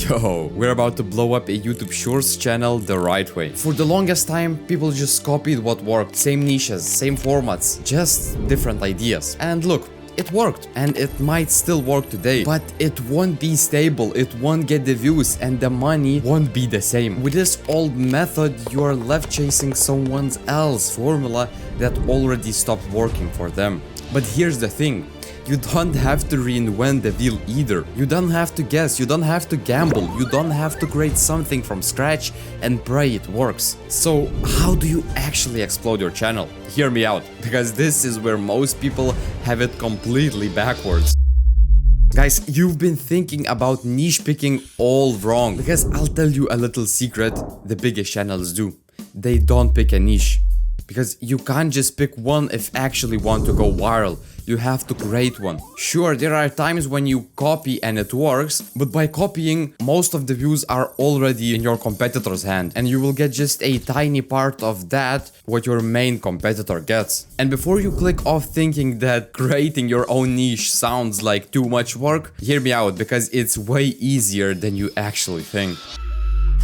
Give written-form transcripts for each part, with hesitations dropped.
Yo, we're about to blow up a YouTube Shorts channel the right way. For the longest time, people just copied what worked. Same niches, same formats, just different ideas. And look, it worked, and it might still work today, but it won't be stable, it won't get the views, and the money won't be the same. With this old method, you are left chasing someone else's formula that already stopped working for them. But here's the thing. You don't have to reinvent the wheel either. You don't have to guess, you don't have to gamble, you don't have to create something from scratch and pray it works. So how do you actually explode your channel? Hear me out, because this is where most people have it completely backwards. Guys, you've been thinking about niche picking all wrong, because I'll tell you a little secret the biggest channels do. They don't pick a niche. Because you can't just pick one if actually want to go viral. You have to create one. Sure, there are times when you copy and it works, but by copying, most of the views are already in your competitor's hand, and you will get just a tiny part of that what your main competitor gets. And before you click off thinking that creating your own niche sounds like too much work, hear me out, because it's way easier than you actually think.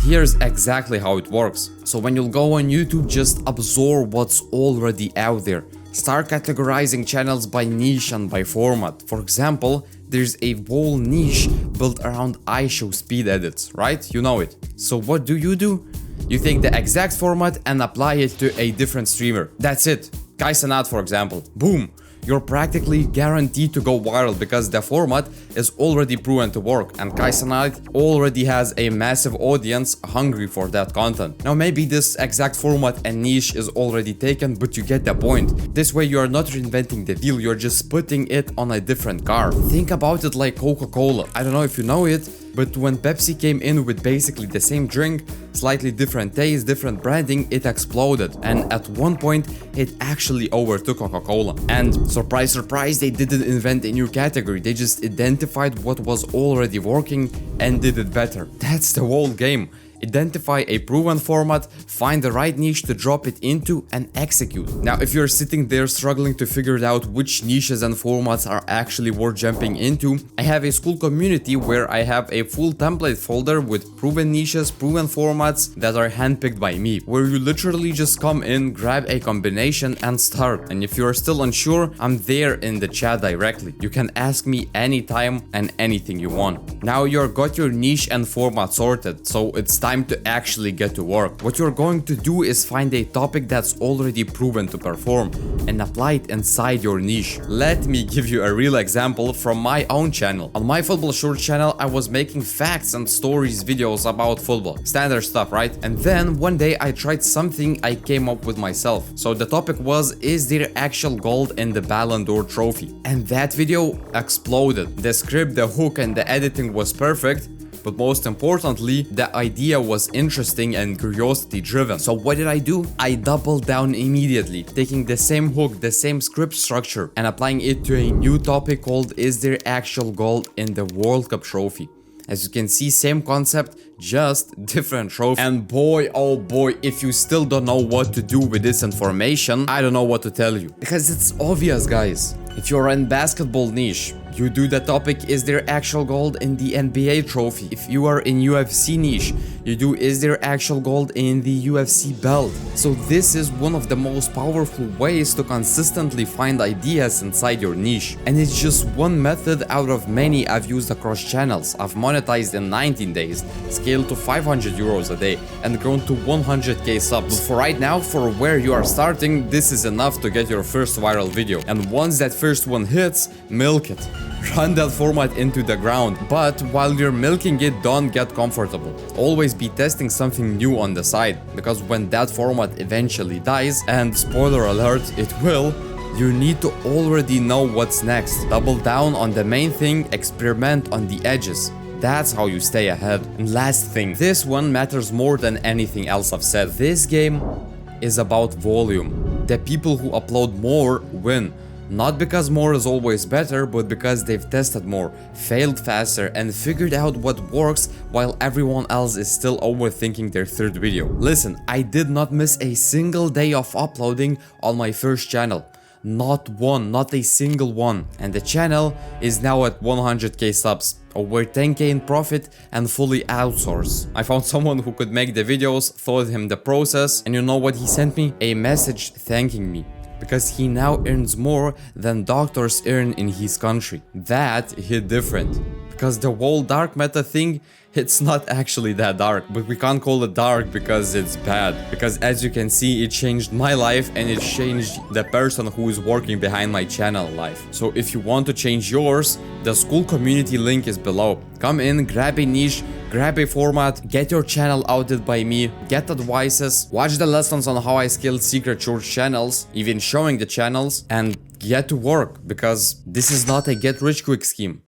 Here's exactly how it works. So when you'll go on YouTube, just absorb what's already out there. Start categorizing channels by niche and by format. For example, there's a whole niche built around iShow speed edits, right? You know it. So what do? You take the exact format and apply it to a different streamer. That's it. Kai Cenat, for example. Boom! You're practically guaranteed to go viral because the format is already proven to work, and Kai Cenat already has a massive audience hungry for that content. Now maybe this exact format and niche is already taken, but you get the point. This way you are not reinventing the wheel, you're just putting it on a different car. Think about it like Coca-Cola. I don't know if you know it, but when Pepsi came in with basically the same drink, slightly different taste, different branding, it exploded. And at one point, it actually overtook Coca-Cola. And surprise, surprise, they didn't invent a new category. They just identified what was already working and did it better. That's the whole game. Identify a proven format, find the right niche to drop it into, and execute. Now, if you're sitting there struggling to figure out which niches and formats are actually worth jumping into, I have a school community where I have a full template folder with proven niches, proven formats that are handpicked by me, where you literally just come in, grab a combination, and start. And if you're still unsure, I'm there in the chat directly. You can ask me anytime and anything you want. Now you've got your niche and format sorted, so it's time to actually get to work. What you're going to do is find a topic that's already proven to perform and apply it inside your niche. Let me give you a real example from my own channel. On my Football Shorts channel, I was making facts and stories videos about football. Standard stuff, right? And then one day I tried something I came up with myself. So the topic was, is there actual gold in the Ballon d'Or trophy? And that video exploded. The script, the hook, and the editing was perfect. But most importantly, the idea was interesting and curiosity driven. So what did I do? I doubled down immediately, taking the same hook, the same script structure, and applying it to a new topic called, is there actual gold in the World Cup trophy? As you can see, same concept, just different trophy. And boy, oh boy, if you still don't know what to do with this information, I don't know what to tell you. Because it's obvious, guys. If you're in basketball niche, you do the topic, is there actual gold in the NBA trophy? If you are in UFC niche, you do, is there actual gold in the UFC belt? So this is one of the most powerful ways to consistently find ideas inside your niche. And it's just one method out of many I've used across channels. I've monetized in 19 days, scaled to 500 euros a day, and grown to 100k subs. But for right now, for where you are starting, this is enough to get your first viral video. And once that first one hits, milk it. Run that format into the ground, but while you're milking it, don't get comfortable. Always be testing something new on the side, because when that format eventually dies, and spoiler alert, it will, you need to already know what's next. Double down on the main thing, experiment on the edges. That's how you stay ahead. And last thing, this one matters more than anything else I've said. This game is about volume. The people who upload more win. Not because more is always better, but because they've tested more, failed faster, and figured out what works while everyone else is still overthinking their third video. Listen, I did not miss a single day of uploading on my first channel. Not one, not a single one. And the channel is now at 100k subs, over 10k in profit, and fully outsourced. I found someone who could make the videos, taught him the process, and you know what he sent me? A message thanking me, because he now earns more than doctors earn in his country. That hit different, because the whole dark meta thing, it's not actually that dark, but we can't call it dark because it's bad. Because as you can see, it changed my life and it changed the person who is working behind my channel life. So if you want to change yours, the school community link is below. Come in, grab a niche, grab a format, get your channel outed by me, get advices, watch the lessons on how I scaled secret church channels, even showing the channels, and get to work, because this is not a get rich quick scheme.